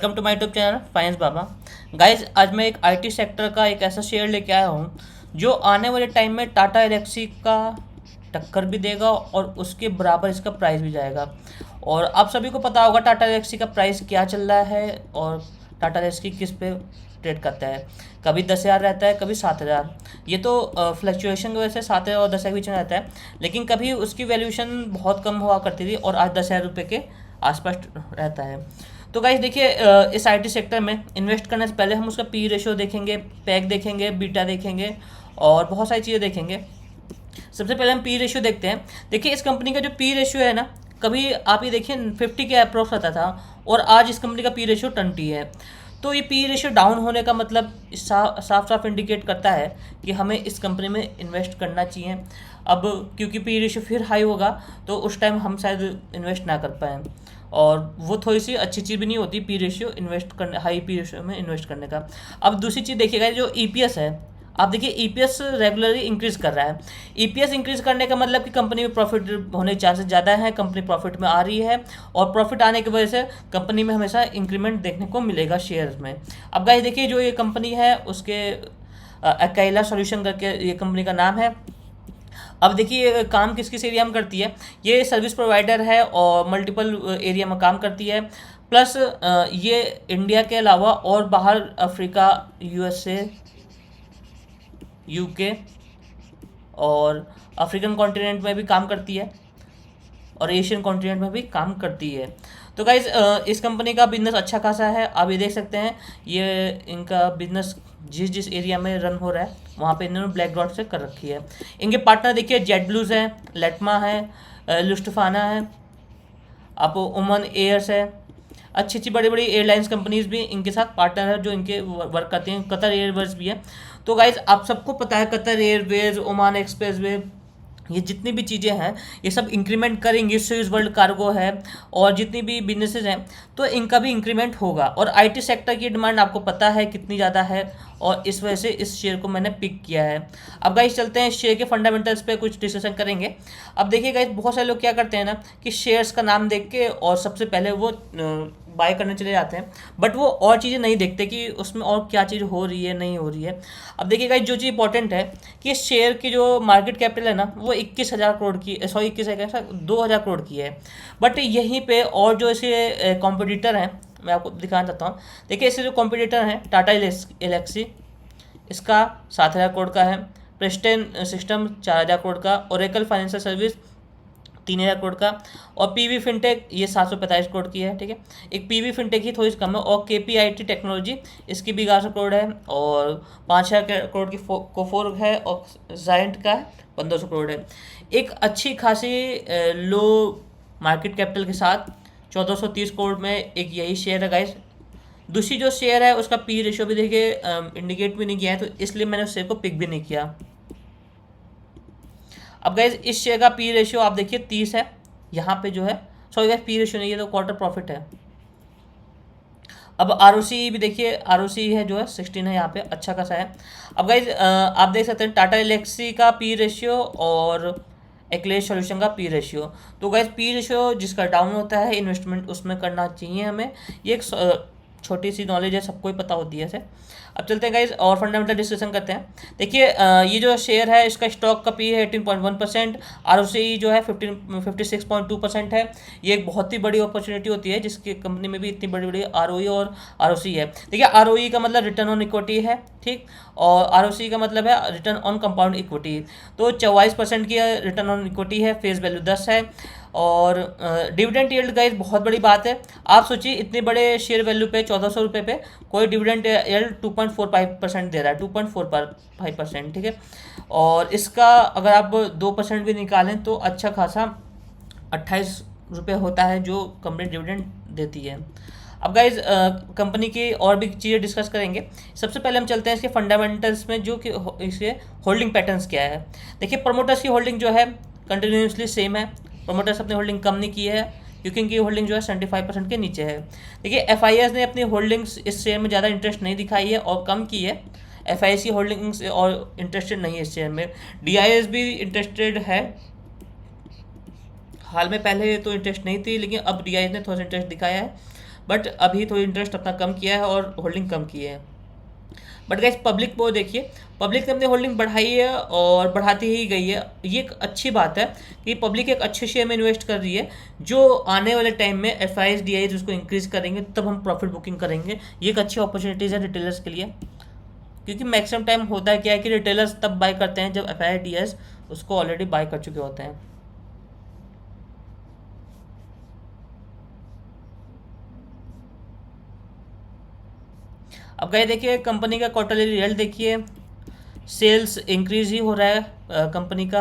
Welcome to my YouTube channel finance Baba. Guys, आज मैं एक आईटी सेक्टर का एक ऐसा शेयर लेके आया हूँ जो आने वाले टाइम में टाटा एलेक्सी का टक्कर भी देगा और उसके बराबर इसका प्राइस भी जाएगा। और आप सभी को पता होगा टाटा एलेक्सी का प्राइस क्या चल रहा है और टाटा एलेक्सी किस पे ट्रेड करता है। कभी 10,000 रहता है, कभी 7,000। ये तो फ्लक्चुएशन की वजह से 7,000 और 10,000 के बीच में रहता है, लेकिन कभी उसकी वैल्यूएशन बहुत कम हुआ करती थी और आज 10,000 रुपये के आसपास रहता है। तो गाइस देखिए, इस आईटी सेक्टर में इन्वेस्ट करने से पहले हम उसका पी रेशियो देखेंगे, पैक देखेंगे, बीटा देखेंगे और बहुत सारी चीज़ें देखेंगे। सबसे पहले हम पी रेशियो देखते हैं। देखिए, इस कंपनी का जो पी रेशियो है ना, कभी आप ये देखिए 50 के अप्रोक्स आता था और आज इस कंपनी का पी रेशियो 20 है। तो ये पी रेशियो डाउन होने का मतलब साफ साफ इंडिकेट करता है कि हमें इस कंपनी में इन्वेस्ट करना चाहिए। अब क्योंकि पी रेशियो फिर हाई होगा तो उस टाइम हम शायद इन्वेस्ट ना कर पाएँ, और वो थोड़ी सी अच्छी चीज़ भी नहीं होती पी रेशियो इन्वेस्ट करने, हाई पी रेशियो में इन्वेस्ट करने का। अब दूसरी चीज़ देखिएगा, जो ईपीएस है, आप देखिए ईपीएस रेगुलरली इंक्रीज कर रहा है। ईपीएस इंक्रीज करने का मतलब कि कंपनी में प्रॉफिट होने के चांसेस ज़्यादा है, कंपनी प्रॉफिट में आ रही है और प्रॉफिट आने की वजह से कंपनी में हमेशा इंक्रीमेंट देखने को मिलेगा शेयर्स में। अब गाइस देखिए, जो ये कंपनी है उसके अकेला सॉल्यूशन करके ये कंपनी का नाम है। अब देखिए, ये काम किस किस एरिया में करती है। ये सर्विस प्रोवाइडर है और मल्टीपल एरिया में काम करती है। प्लस ये इंडिया के अलावा और बाहर अफ्रीका, यूएसए, यूके और अफ्रीकन कॉन्टिनेंट में भी काम करती है और एशियन कॉन्टिनेंट में भी काम करती है। तो गाइज, इस कंपनी का बिजनेस अच्छा खासा है। आप ये देख सकते हैं, ये इनका बिजनेस जिस जिस एरिया में रन हो रहा है वहाँ पे इन्होंने ब्लैक डॉट से कर रखी है। इनके पार्टनर देखिए, जेट ब्लूज है, लेटमा है, लुफ्टफाना है, आप ओमन एयर्स है। अच्छी अच्छी बड़ी बड़ी एयरलाइंस कंपनीज भी इनके साथ पार्टनर है जो इनके वर्क करते हैं। कतर एयरवेज भी है। तो गाइज, आप सबको पता है कतर एयरवेज, ओमान एक्सप्रेसवे, ये जितनी भी चीज़ें हैं ये सब इंक्रीमेंट करेंगी। स्विस वर्ल्ड कार्गो है और जितनी भी बिजनेसेस हैं तो इनका भी इंक्रीमेंट होगा। और आईटी सेक्टर की डिमांड आपको पता है कितनी ज़्यादा है और इस वजह से इस शेयर को मैंने पिक किया है। अब गाइस चलते हैं इस शेयर के फंडामेंटल्स पे कुछ डिस्कशन करेंगे। अब देखिए गाइस, बहुत सारे लोग क्या करते हैं ना कि शेयर्स का नाम देख के और सबसे पहले वो बाय करने चले जाते हैं, बट वो और चीज़ें नहीं देखते कि उसमें और क्या चीज़ हो रही है, नहीं हो रही है। अब देखिए गाइस, जो चीज़ इंपॉर्टेंट है कि इस शेयर की जो मार्केट कैपिटल है ना वो 21,000 करोड़ की, सॉरी 2,000 करोड़ की है। बट यहीं पे और जो इसके कॉम्पिटिटर हैं मैं आपको दिखाना चाहता हूँ। देखिए, इसके जो कॉम्पिटिटर हैं, टाटा एलेक्सी, इसका 7,000 करोड़ का है। प्रेस्टेन सिस्टम 4,000 करोड़ का। ओरेकल फाइनेंशियल सर्विस 3,000 करोड़ का। और पीवी फिनटेक ये 745 करोड़ की है। ठीक है, एक पीवी फिनटेक ही थोड़ी कम है। और केपीआईटी टेक्नोलॉजी, इसकी भी 1100 करोड़ है और 5,000 करोड़ की कोफोर है और जायंट का 1,500 करोड़ है। एक अच्छी खासी लो मार्केट कैपिटल के साथ 1,430 करोड़ में एक यही शेयर है गाइस। दूसरी जो शेयर है उसका पी रेशियो भी देखिए इंडिकेट भी नहीं किया है, तो इसलिए मैंने उस शेयर को पिक भी नहीं किया। अब गाइज, इस शेयर का पी रेशियो आप देखिए 30 है यहाँ पे जो है। सॉरी गाइज, पी रेशियो नहीं है, तो क्वार्टर प्रॉफिट है। अब आर भी देखिए, आर है जो है 16 है यहाँ पे, अच्छा खासा है। अब गाइज, आप देख सकते हैं टाटा एलेक्सी का पी रेशियो और एक्लेज सॉल्यूशन का पी रेशियो। तो गाइज, पी रेशियो जिसका डाउन होता है इन्वेस्टमेंट उसमें करना चाहिए हमें। ये एक छोटी सी नॉलेज है, सबको ही पता होती है ऐसे। अब चलते हैं गाइज और फंडामेंटल डिस्कशन करते हैं। देखिए, ये जो शेयर है इसका स्टॉक का पी है 18.1%, आर जो है 56.2% है। ये एक बहुत ही बड़ी अपॉर्चुनिटी होती है जिसकी कंपनी में भी इतनी बड़ी बड़ी आर और आर है। देखिए, आर का मतलब रिटर्न ऑन इक्विटी है, ठीक, और आर का मतलब है रिटर्न ऑन कंपाउंड इक्विटी। तो 24% की रिटर्न ऑन इक्विटी है, फेस वैल्यू 10 है। और डिविडेंड यील्ड गाइस बहुत बड़ी बात है। आप सोचिए, इतने बड़े शेयर वैल्यू पे 1,400 रुपये पे कोई डिविडेंड यील्ड 2.45% दे रहा है, 2.45%, ठीक है। और इसका अगर आप 2% भी निकालें तो अच्छा खासा 28 रुपये होता है जो कंपनी डिविडेंड देती है। अब गाइज, कंपनी की और भी चीज़ें डिस्कस करेंगे। सबसे पहले हम चलते हैं इसके फंडामेंटल्स में, जो कि इसके होल्डिंग पैटर्न्स क्या है। देखिए, प्रमोटर्स की होल्डिंग जो है कंटिन्यूसली सेम है। प्रमोटर्स अपनी होल्डिंग कम नहीं की है क्योंकि इनकी होल्डिंग जो है 75% के नीचे है। देखिए, एफ ने अपनी होल्डिंग्स इस शेयर में ज़्यादा इंटरेस्ट नहीं दिखाई है और कम की है। एफ की होल्डिंग्स और इंटरेस्टेड नहीं है इस शेयर में। डी भी इंटरेस्टेड है हाल में, पहले तो इंटरेस्ट नहीं थी लेकिन अब डी ने थोड़ा सा इंटरेस्ट दिखाया है। बट अभी थोड़ी इंटरेस्ट अपना कम किया है और होल्डिंग कम की है। बट गाइस पब्लिक वो देखिए, पब्लिक ने अपनी होल्डिंग बढ़ाई है और बढ़ाती ही गई है। ये एक अच्छी बात है कि पब्लिक एक अच्छे शेयर में इन्वेस्ट कर रही है, जो आने वाले टाइम में F I S D I उसको इंक्रीज करेंगे तब हम प्रॉफिट बुकिंग करेंगे। ये एक अच्छी अपॉर्चुनिटीज़ है रिटेलर्स के लिए, क्योंकि मैक्सिमम टाइम होता है क्या है कि रिटेलर्स तब बाय करते हैं जब एफ आई डी एस उसको ऑलरेडी बाय कर चुके होते हैं। अब गए देखिए कंपनी का क्वार्टरली रिजल्ट देखिए, सेल्स इंक्रीज ही हो रहा है कंपनी का।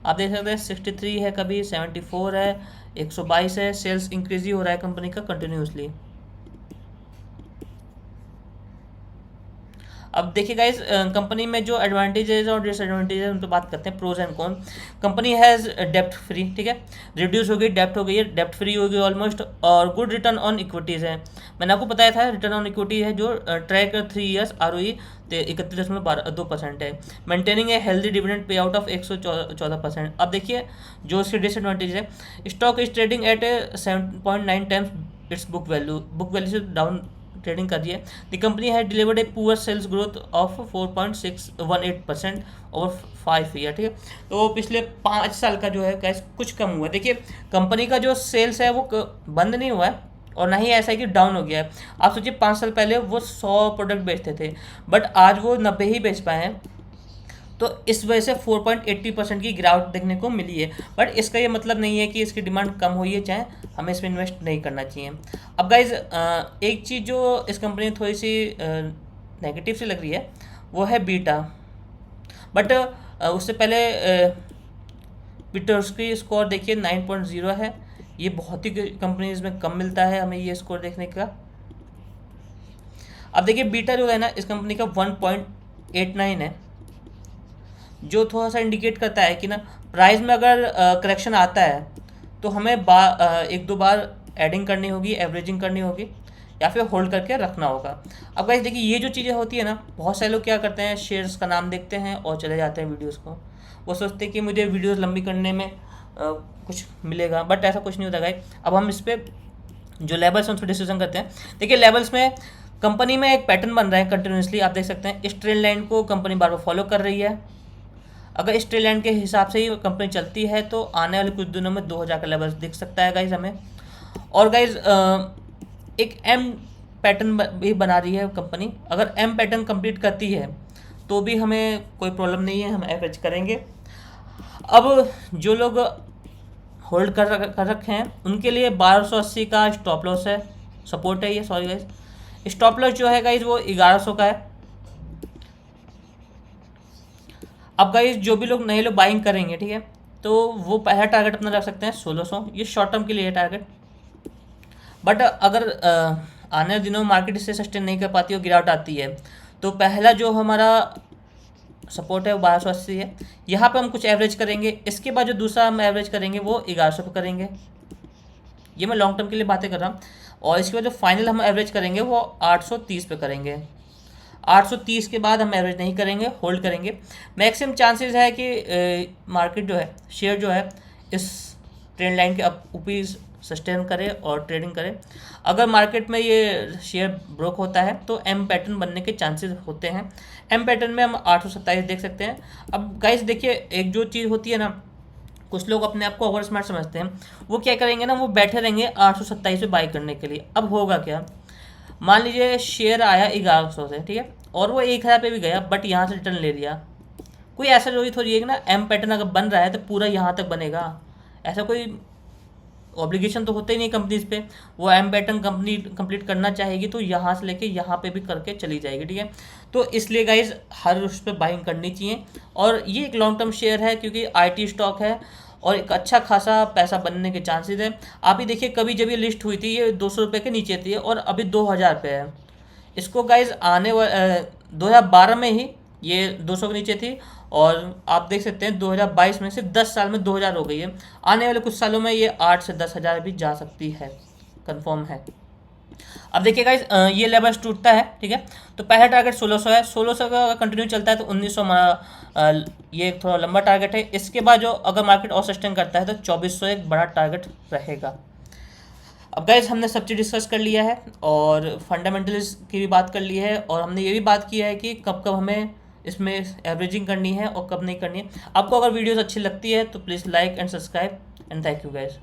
आप देख सकते हैं 63 है, कभी 74 है, 122 है, सेल्स इंक्रीज ही हो रहा है कंपनी का कंटिन्यूसली। अब देखिए गाइस कंपनी में जो एडवांटेजेस और डिसएडवांटेजेस उन पर बात करते हैं, pros and con. Company has डेप्ट फ्री, ठीक है, रिड्यूस हो गई डेप्ट, हो गई है डेप्ट फ्री हो गई ऑलमोस्ट, और गुड रिटर्न ऑन इक्विटीज़ है। मैंने आपको बताया था रिटर्न ऑन इक्विटी है जो track 3 years R O E 31.2% है। Maintaining a healthy dividend pay out of 114%। अब देखिए जो इसके डिसएडवांटेज है, stock is trading at 7.9 times its book value से डाउन ट्रेडिंग कर रही है। The company has delivered a poor sales growth of 4.618% over 5 year, ठीक है। तो पिछले 5 साल का जो है कैश कुछ कम हुआ है। देखिए कंपनी का जो सेल्स है वो बंद नहीं हुआ है और ना ही ऐसा है कि डाउन हो गया है। आप सोचिए 5 साल पहले वो 100 प्रोडक्ट बेचते थे, बट आज वो 90 ही बेच पाए हैं। तो इस वजह से 4.80% की गिरावट देखने को मिली है। बट इसका ये मतलब नहीं है कि इसकी डिमांड कम हुई है, चाहे हमें इसमें इन्वेस्ट नहीं करना चाहिए। अब गाइज एक चीज़ जो इस कंपनी में थोड़ी सी नेगेटिव सी लग रही है वो है बीटा। बट उससे पहले पिटर्सकी स्कोर देखिए 9.0 है। ये बहुत ही कंपनीज में कम मिलता है हमें ये स्कोर देखने का। अब देखिए बीटा जो है ना इस कंपनी का 1.89 है, जो थोड़ा सा इंडिकेट करता है कि ना प्राइस में अगर करेक्शन आता है तो हमें एक दो बार एडिंग करनी होगी, एवरेजिंग करनी होगी, या फिर होल्ड करके रखना होगा। अब गाइस देखिए ये जो चीज़ें होती है ना, बहुत सारे लोग क्या करते हैं, शेयर्स का नाम देखते हैं और चले जाते हैं वीडियोस को। वो सोचते हैं कि मुझे वीडियोस लंबी करने में कुछ मिलेगा, बट ऐसा कुछ नहीं होता गाइस। अब हम इस पर जो लेवल्स हैं उस पर डिस्कशन करते हैं। देखिए लेवल्स में कंपनी में एक पैटर्न बन रहा है कंटिन्यूसली, आप देख सकते हैं इस ट्रेंड लाइन को कंपनी बार बार फॉलो कर रही है। अगर इस ट्रेंड लाइन के हिसाब से ही कंपनी चलती है तो आने वाले कुछ दिनों में 2000 का लेवल्स दिख सकता है गाइज हमें। और गाइज एक एम पैटर्न भी बना रही है कंपनी, अगर एम पैटर्न कंप्लीट करती है तो भी हमें कोई प्रॉब्लम नहीं है, हम एवरेज करेंगे। अब जो लोग होल्ड कर रखे हैं उनके लिए 1280 का स्टॉप लॉस है, सपोर्ट है ये, सॉरी गाइज। स्टॉप लॉस जो है गाइज वो 1100 का है। अब गाइज जो भी लोग नए लोग बाइंग करेंगे, ठीक है, तो वो पहला टारगेट अपना रख सकते हैं 1600, ये शॉर्ट टर्म के लिए है टारगेट। बट अगर आने वाले दिनों में मार्केट इससे सस्टेन नहीं कर पाती और गिरावट आती है तो पहला जो हमारा सपोर्ट है वो 1280 है, यहाँ पे हम कुछ एवरेज करेंगे। इसके बाद जो दूसरा हम एवरेज करेंगे वो 1100 पे करेंगे, ये मैं लॉन्ग टर्म के लिए बातें कर रहा हूँ। और इसके बाद जो फाइनल हम एवरेज करेंगे वो 830 पे करेंगे। 830 के बाद हम एवरेज नहीं करेंगे, होल्ड करेंगे। मैक्सिमम चांसेस है कि मार्केट जो है, शेयर जो है, इस ट्रेंड लाइन के ऊपर सस्टेन करे और ट्रेडिंग करे। अगर मार्केट में ये शेयर ब्रोक होता है तो एम पैटर्न बनने के चांसेस होते हैं। एम पैटर्न में हम 827 देख सकते हैं। अब गाइस देखिए एक जो चीज़ होती है ना, कुछ लोग अपने आप को ओवर स्मार्ट समझते हैं, वो क्या करेंगे ना, वो बैठे रहेंगे 827 पे बाई करने के लिए। अब होगा क्या, मान लीजिए शेयर आया 1100 से, ठीक है, और वो 1000 पे भी गया बट यहाँ से रिटर्न ले लिया। कोई ऐसा जो थोड़ी है ना, एम पैटर्न अगर बन रहा है तो पूरा यहाँ तक बनेगा, ऐसा कोई ऑब्लिगेशन तो होता ही नहीं कंपनीज पे। वो एम पैटर्न कंपनी कंप्लीट करना चाहेगी तो यहाँ से लेके यहाँ पे भी करके चली जाएगी, ठीक है। तो इसलिए गाइज हर उस पर बाइंग करनी चाहिए। और ये एक लॉन्ग टर्म शेयर है क्योंकि आईटी स्टॉक है और एक अच्छा खासा पैसा बनने के चांसेस है। आप ही देखिए कभी जब ये लिस्ट हुई थी ये 200 रुपये के नीचे थी और अभी 2000 पे है। इसको गाइज आने 2012 में ही ये 200 के नीचे थी और आप देख सकते हैं 2022 में से 10 साल में 2000 हो गई है। आने वाले कुछ सालों में ये 8 से 10,000 भी जा सकती है, कंफर्म है। अब देखिए गाइस ये लेवल्स टूटता है, ठीक है, तो पहला टारगेट 1600 है। 1600 का अगर कंटिन्यू चलता है तो 1900 हमारा ये थोड़ा लंबा टारगेट है। इसके बाद जो अगर मार्केट और सस्टेन करता है तो 2400 एक बड़ा टारगेट रहेगा। अब गाइज हमने सब चीज़ डिस्कस कर लिया है और फंडामेंटल्स की भी बात कर ली है, और हमने ये भी बात किया है कि कब कब हमें इसमें एवरेजिंग करनी है और कब नहीं करनी है। आपको अगर वीडियोस अच्छी लगती है तो please like and subscribe and thank you guys.